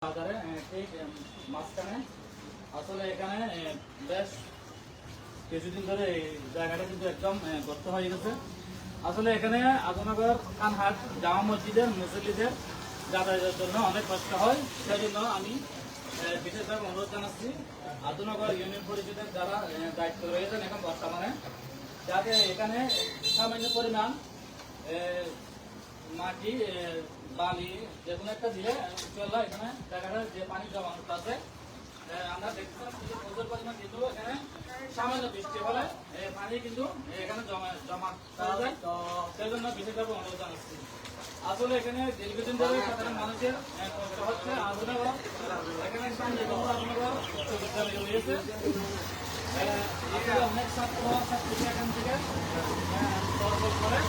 বাজারে ঠিক মাঝখানে আসলে এখানে বেশ কিছুদিন ধরে এই জায়গাটা কিন্তু একদম গর্ত হয়ে গেছে। আসলে এখানে আজমনগর খানহাট জামা মসজিদের মুসল্লিদের যাতায়াতের জন্য অনেক কষ্ট হয়। সেই জন্য আমি বিশেষভাবে অনুরোধ জানাচ্ছি আজমনগর ইউনিয়ন পরিষদের যারা দায়িত্ব রয়েছেন এখন বর্তমানে, যাতে এখানে সামান্য পরিমাণ মাটি বালি যে কোনো একটা দিলে চললো। এখানে জায়গাটা যে পানি জমানো আছে আমরা দেখছিলাম প্রচুর পরিমাণ, কিন্তু এখানে সামান্য বৃষ্টি হলে পানি কিন্তু এখানে জমা করা যায়। তো সেই জন্য বিশেষভাবে অনুরোধ জানাচ্ছি। আসলে এখানে দীর্ঘদিন ধরে সাধারণ মানুষের কষ্ট হচ্ছে। আজমনগর এখানে আজমনগর উচ্চ বিদ্যালয় রয়েছে, অনেক ছাত্র ছাত্রী এখান থেকে করে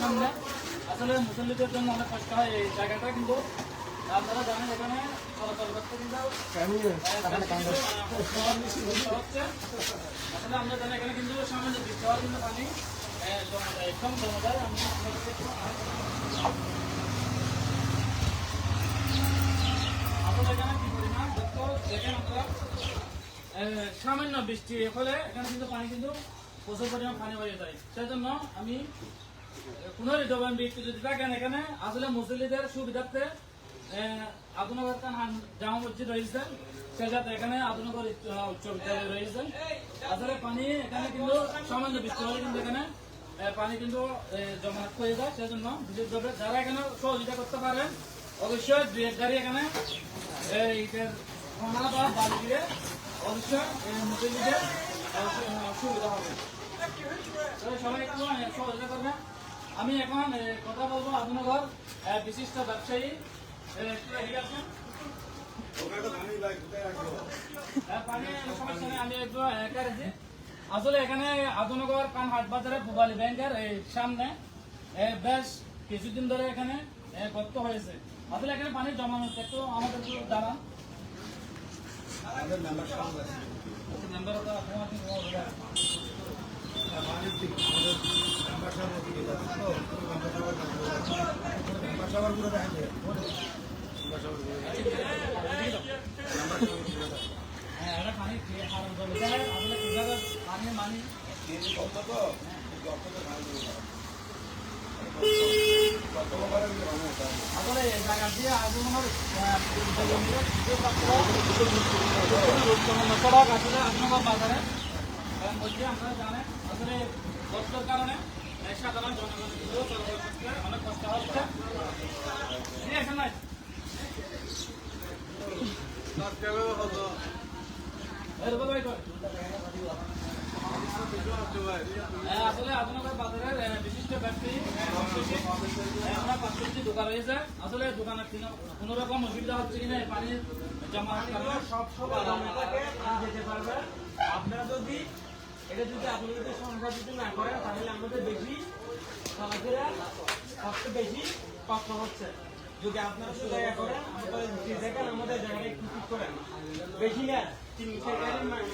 সামনে আসলে মুসল্লিদের জন্য অনেক কষ্ট হয়। এই জায়গাটা কিন্তু আপনারা জানেন এখানে চলাচল করতে কিন্তু হচ্ছে। আসলে আমরা জানি এখানে কিন্তু সামান্য বৃষ্টি হওয়ার কিন্তু পানি জমা যায়, একদম জমা যায়। আমি আসলে এখানে কি পরিমাণ দেখেন আপনারা, সামান্য বৃষ্টি হলে এখানে কিন্তু পানি কিন্তু প্রচুর পরিমাণ পানি হয়ে যায়। সেই জন্য আমি পুনরিতভাবে একটু যদি থাকেন এখানে আসলে মুসল্লিদের সুবিধার্থে আজমনগর জামা মসজিদ রয়েছে, সেই সাথে এখানে আজমনগর উচ্চ বিদ্যালয় রয়েছে। আসলে পানি এখানে কিন্তু সামান্য বৃষ্টি হলে কিন্তু এখানে পানি কিন্তু জমাট হয়ে যায়। সেই জন্য বিশেষভাবে যারা এখানে সহযোগিতা করতে পারেন অবশ্যই দুই এক গাড়ি এখানে সোনা বা বালি দিয়ে অবশ্যই মুসল্লিদের সুবিধা হবে। সবাই একটু সহযোগিতা করবেন। আমি এখন কথা বলবো আজমনগর বিশিষ্ট ব্যবসায়ী আমি একটু আসলে এখানে আজমনগর খানহাট বাজারে পুবালী ব্যাংকের সামনে বেশ কিছুদিন ধরে এখানে গর্ত হয়েছে। আসলে এখানে পানি জমা হচ্ছে, একটু আমাদের জানান। মেম্বার আসলে জায়গা দিয়ে আজমনগর সড়ক আসলে আজমনগর বাজারে মধ্যে আপনারা জানেন আসলে কষ্টের কারণে সাধারণ জনগণ অনেক কষ্ট হচ্ছে। আসলে আজমনগর বাজারের বিশিষ্ট ব্যবসায়ী আমরা ৫টি দোকান রয়েছে। আসলে দোকানের কোন রকম অসুবিধা হচ্ছে কিনা পানির জমা সব যেতে পারবে। আপনারা যদি এটা যদি আপনাদের সংখ্যা যদি না করেন তাহলে আমাদের বেশি চলাফেরা সবচেয়ে বেশি কষ্ট হচ্ছে। যদি আপনারা জায়গা করেন দেখেন আমাদের জায়গাটা একটু ঠিক করেন, বেশি না ৩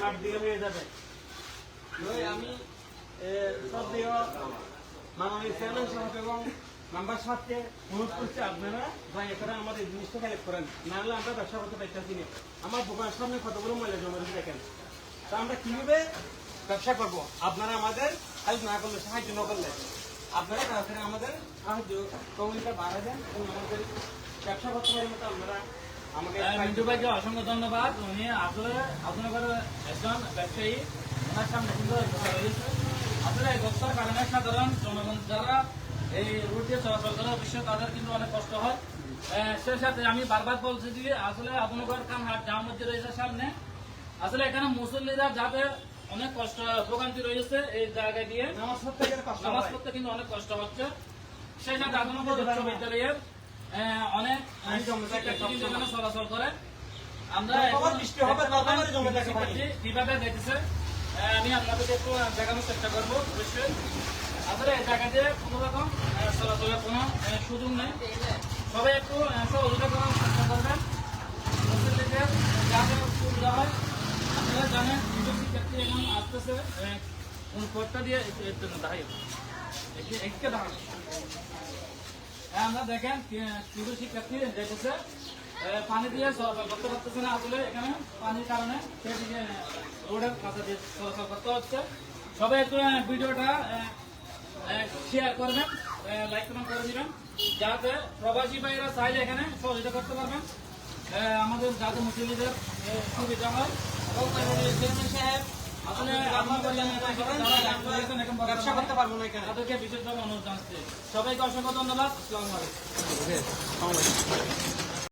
মাঠ দিলে হয়ে যাবে। আমি সব মাননীয় চেয়ারম্যান সাহেব এবং মেম্বার সাহেবকে অনুরোধ করছি আপনারা দয়া করে আমাদের জিনিসটা কালেক্ট করেন, না হলে আমরা ব্যবসা করতে পারতেছি না। আমার দোকানের সামনে কতগুলো ময়লা জমা রেখে দেখেন, তা আমরা কিভাবে ব্যবসা করবো? আপনারা আমাদের হেল্প না করলে, সাহায্য না করলে আপনারা তাড়াতাড়ি আমাদের সাহায্য সহযোগিতা বাড়া দেন এবং আমাদের ব্যবসা করতে পারি মতো আপনারা আমাকে। মিন্টু ভাইকে অসংখ্য ধন্যবাদ। উনি আসলে আপনাদের একজন ব্যবসায়ী, ওনার সামনে কিন্তু রয়েছে। আসলে এই গস্তার কারণে সাধারণ জনগণ যারা এই রুট দিয়ে চলাচল করে অবশ্যই তাদের কিন্তু অনেক কষ্ট হয়। সেই সাথে আমি বারবার বলছি যে আসলে আজমনগর খানহাট জামা মসজিদ রয়েছে সামনে, আসলে এখানে মুসল্লিরা যাতে অনেক কষ্ট ভোগান্তি রয়েছে এই জায়গা দিয়ে নামাজ পড়তে কিন্তু অনেক কষ্ট হচ্ছে। সেই সাথে আজমনগর উচ্চ বিদ্যালয়ের অনেক চলাচল করে। আমরা কিভাবে দেখেছে আমি আপনাদেরকে একটু দেখানোর চেষ্টা করবো। অবশ্যই আসলে এই জায়গা দিয়ে কোনো রকম চলাচলের কোনো সুযোগ নেই। সবাই একটু সহযোগিতা করার চেষ্টা করবেন, মুসল্লিদের যাতে সুবিধা হয়। আপনারা জানেন শিক্ষার্থী এখন আসতেছে কোন কোর্টটা দিয়ে দাঁড়িয়ে আমরা দেখেন কিছু শিক্ষার্থী দেখেছে পানি দিয়ে করতে পারতেছে না, আসলে এখানে পানির কারণে সেদিকে রোডের কাছে দিয়ে চলাচল করতে হচ্ছে। সবাই একটু ভিডিওটা শেয়ার করবেন, লাইক কমেন্ট করে দিবেন, যাতে প্রবাসী ভাইয়েরা চাইলে এখানে সহযোগিতা করতে পারবেন, আমাদের যাতে মুসলিমদের সুবিধা হয়। এবং চেয়ারম্যান সাহেব আসলে ব্যবসা করতে পারবো না, তাদেরকে বিশেষভাবে অনুরোধ জানাচ্ছি। সবাইকে অসংখ্য ধন্যবাদ। আসসালামু আলাইকুম।